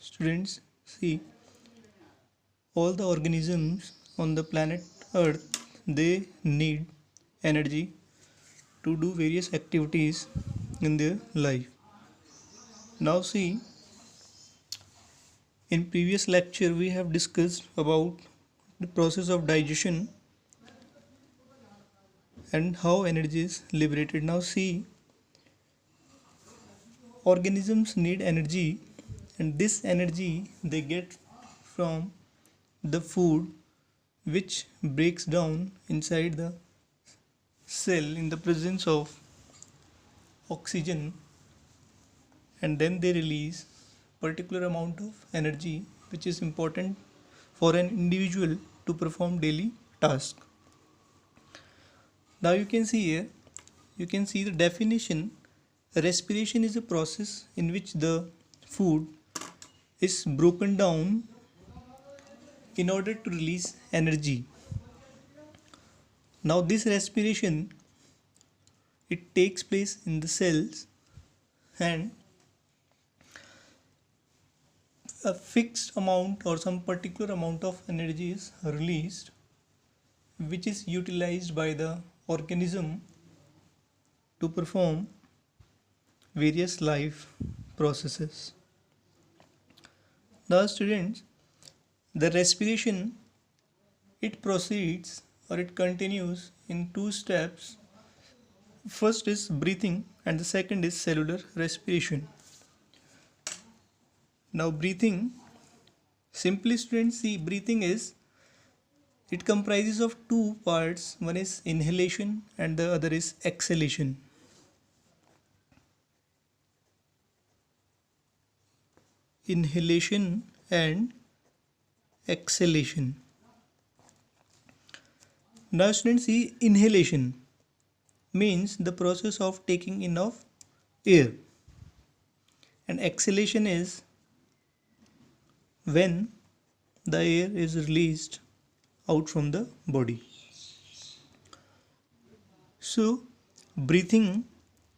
Students, see, all the organisms on the planet Earth, they need energy to do various activities in their life. Now see, in previous lecture we have discussed about the process of digestion and how energy is liberated. Now see, organisms need energy, and this energy they get from the food which breaks down inside the cell in the presence of oxygen, and then they release particular amount of energy which is important for an individual to perform daily task. Now you can see here, you can see the definition. Respiration is a process in which the food is broken down in order to release energy. Now this respiration, it takes place in the cells, and a fixed amount or some particular amount of energy is released, which is utilized by the organism to perform various life processes. Now students, the respiration, it proceeds or it continues in two steps. First is breathing and the second is cellular respiration. Now breathing, simply students, see, breathing is, it comprises of two parts. One is inhalation and the other is exhalation. Inhalation and exhalation. Now students, see, inhalation means the process of taking in of air, and exhalation is when the air is released out from the body. So breathing,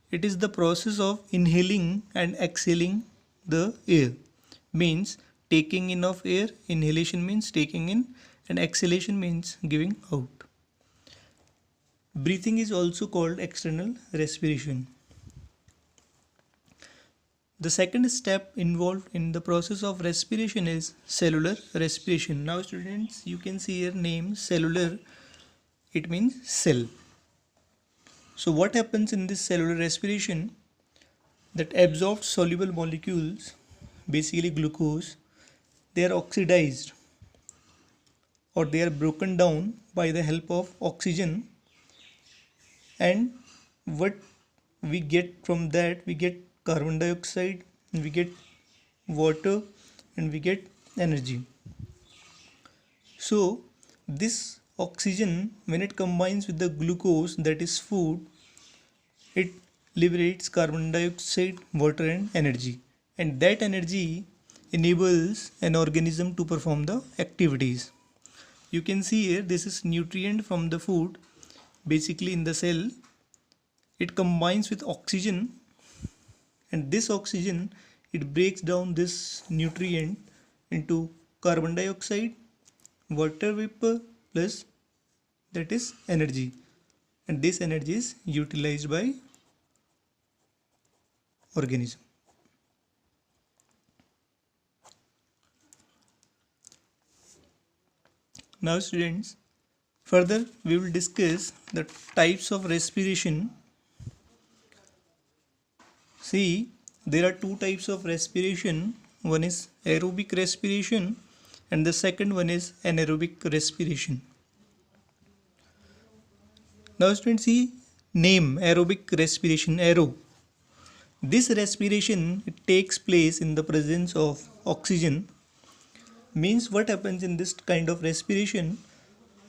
it is the process of inhaling and exhaling the air, means taking in of air. Inhalation means taking in and exhalation means giving out. Breathing is also called external respiration. The second step involved in the process of respiration is cellular respiration. Now students, you can see here name cellular, it means cell. So what happens in this cellular respiration? That absorbed soluble molecules, basically glucose, they are oxidized or they are broken down by the help of oxygen, and what we get from that, we get carbon dioxide, we get water, and we get energy. So this oxygen, when it combines with the glucose, that is food, it liberates carbon dioxide, water, and energy, and that energy enables an organism to perform the activities. You can see here, this is nutrient from the food. Basically in the cell, it combines with oxygen, and this oxygen, it breaks down this nutrient into carbon dioxide, water vapor, plus that is energy, and this energy is utilized by organism. Now students, further we will discuss the types of respiration. See, there are two types of respiration. One is aerobic respiration and the second one is anaerobic respiration. Now students, see, name aerobic respiration, aero. This respiration, it takes place in the presence of oxygen. Means what happens in this kind of respiration,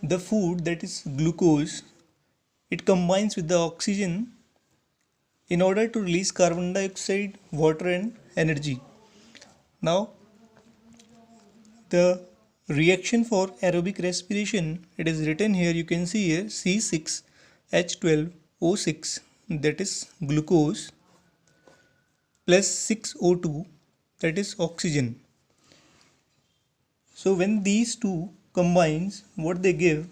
the food, that is glucose, it combines with the oxygen in order to release carbon dioxide, water, and energy. Now the reaction for aerobic respiration, it is written here, you can see here, C6H12O6, that is glucose, plus 6O2, that is oxygen. So when these two combines, what they give?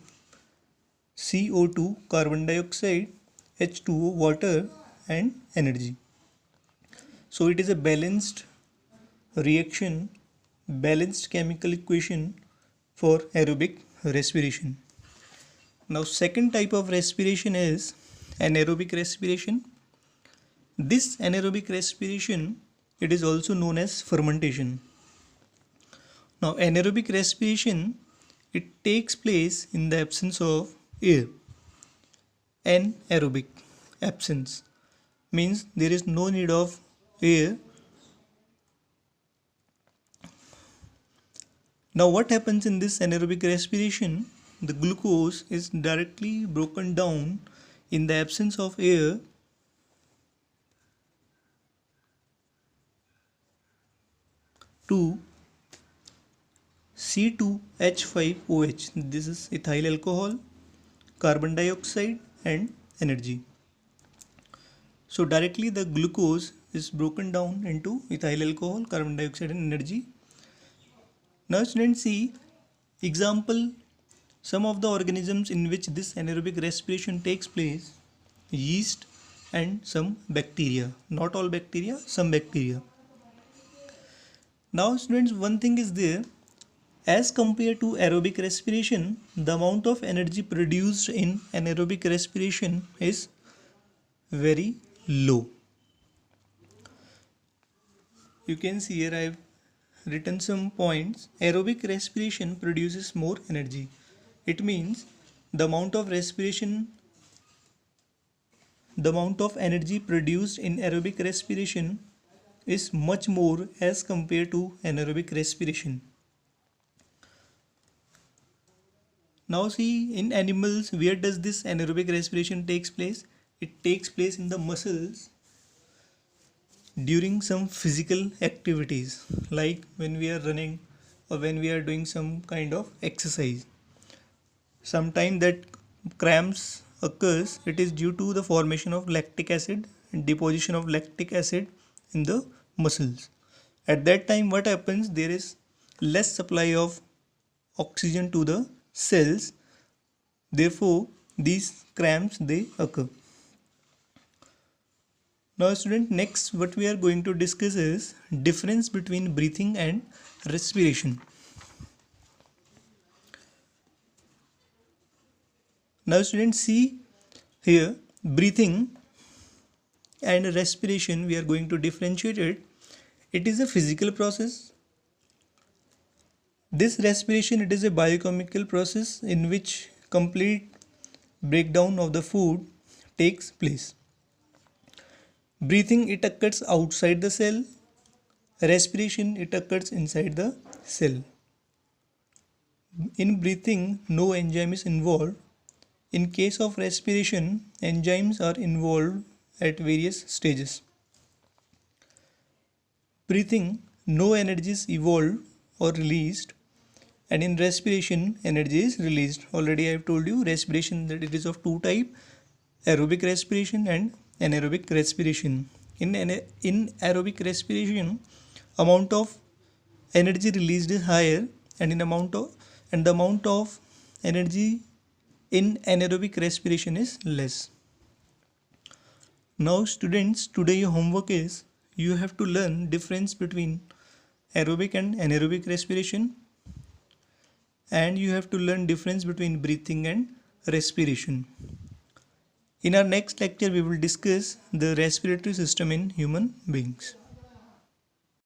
CO2, carbon dioxide, H2O, water, and energy. So it is a balanced reaction, balanced chemical equation for aerobic respiration. Now second type of respiration is anaerobic respiration. This anaerobic respiration, it is also known as fermentation. Now anaerobic respiration, it takes place in the absence of air. Anaerobic, absence, means there is no need of air. Now what happens in this anaerobic respiration? The glucose is directly broken down in the absence of air to C2H5OH. This is ethyl alcohol, carbon dioxide, and energy. So directly the glucose is broken down into ethyl alcohol, carbon dioxide, and energy. Now students, see example, some of the organisms in which this anaerobic respiration takes place: yeast and some bacteria. Not all bacteria, some bacteria. Now students, one thing is there, as compared to aerobic respiration, the amount of energy produced in anaerobic respiration is very low. You can see here I have written some points. Aerobic respiration produces more energy. It means the amount of energy produced in aerobic respiration is much more as compared to anaerobic respiration. Now see, in animals, where does this anaerobic respiration takes place? It takes place in the muscles during some physical activities, like when we are running or when we are doing some kind of exercise. Sometimes that cramps occurs, it is due to the formation of lactic acid and deposition of lactic acid in the muscles. At that time what happens? There is less supply of oxygen to the cells, therefore these cramps they occur. Now student, next what we are going to discuss is difference between breathing and respiration. Now students, see here, breathing and respiration, we are going to differentiate it. It is a physical process. This respiration, it is a biochemical process in which complete breakdown of the food takes place. Breathing, it occurs outside the cell. Respiration, it occurs inside the cell. In breathing, no enzyme is involved. In case of respiration, enzymes are involved at various stages. Breathing, no energy is evolved or released, and in respiration, energy is released. Already I have told you respiration that it is of two types: aerobic respiration and anaerobic respiration. In aerobic respiration, amount of energy released is higher, and the amount of energy in anaerobic respiration is less. Now students, today your homework is you have to learn difference between aerobic and anaerobic respiration, and you have to learn difference between breathing and respiration. In our next lecture, we will discuss the respiratory system in human beings.